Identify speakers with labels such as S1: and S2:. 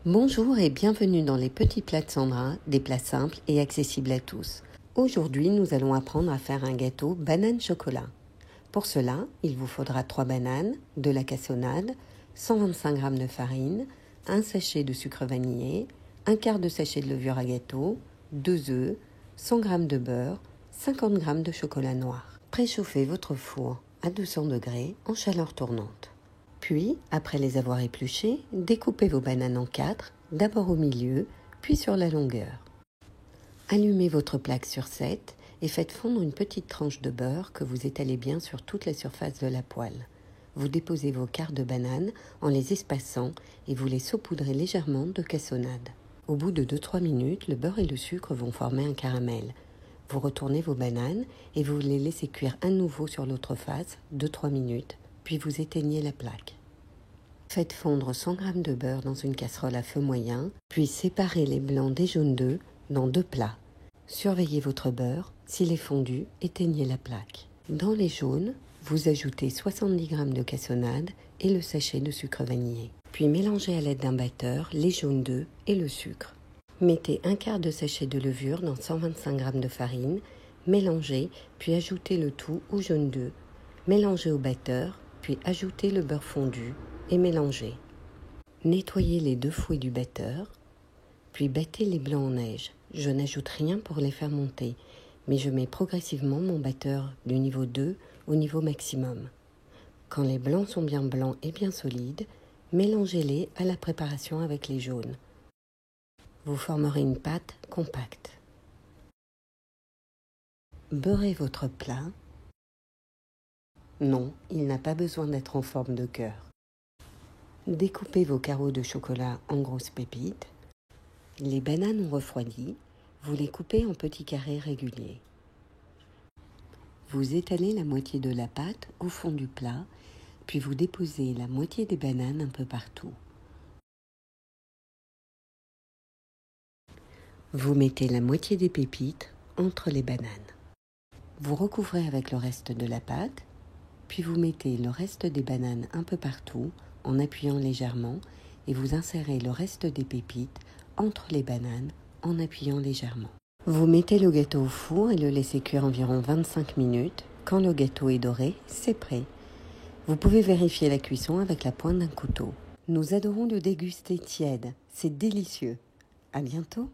S1: Bonjour et bienvenue dans les petits plats de Sandra, des plats simples et accessibles à tous. Aujourd'hui, nous allons apprendre à faire un gâteau banane-chocolat. Pour cela, il vous faudra 3 bananes, de la cassonade, 125 g de farine, un sachet de sucre vanillé, un quart de sachet de levure à gâteau, 2 œufs, 100 g de beurre, 50 g de chocolat noir. Préchauffez votre four à 200 degrés en chaleur tournante. Puis, après les avoir épluchées, découpez vos bananes en 4, d'abord au milieu, puis sur la longueur. Allumez votre plaque sur 7 et faites fondre une petite tranche de beurre que vous étalez bien sur toute la surface de la poêle. Vous déposez vos quarts de banane en les espaçant et vous les saupoudrez légèrement de cassonade. Au bout de 2-3 minutes, le beurre et le sucre vont former un caramel. Vous retournez vos bananes et vous les laissez cuire à nouveau sur l'autre face, 2-3 minutes, puis vous éteignez la plaque. Faites fondre 100 g de beurre dans une casserole à feu moyen, puis séparez les blancs des jaunes d'œufs dans 2 plats. Surveillez votre beurre, s'il est fondu, éteignez la plaque. Dans les jaunes, vous ajoutez 70 g de cassonade et le sachet de sucre vanillé. Puis mélangez à l'aide d'un batteur les jaunes d'œufs et le sucre. Mettez un quart de sachet de levure dans 125 g de farine, mélangez, puis ajoutez le tout aux jaunes d'œufs. Mélangez au batteur, puis ajoutez le beurre fondu et mélangez. Nettoyez les 2 fouets du batteur, puis battez les blancs en neige. Je n'ajoute rien pour les faire monter, mais je mets progressivement mon batteur du niveau 2 au niveau maximum. Quand les blancs sont bien blancs et bien solides, mélangez-les à la préparation avec les jaunes. Vous formerez une pâte compacte. Beurrez votre plat. Non, il n'a pas besoin d'être en forme de cœur. Découpez vos carreaux de chocolat en grosses pépites. Les bananes ont refroidi, vous les coupez en petits carrés réguliers. Vous étalez la moitié de la pâte au fond du plat, puis vous déposez la moitié des bananes un peu partout. Vous mettez la moitié des pépites entre les bananes. Vous recouvrez avec le reste de la pâte, puis vous mettez le reste des bananes un peu partout en appuyant légèrement et vous insérez le reste des pépites entre les bananes en appuyant légèrement. Vous mettez le gâteau au four et le laissez cuire environ 25 minutes. Quand le gâteau est doré, c'est prêt. Vous pouvez vérifier la cuisson avec la pointe d'un couteau. Nous adorons le déguster tiède, c'est délicieux. À bientôt!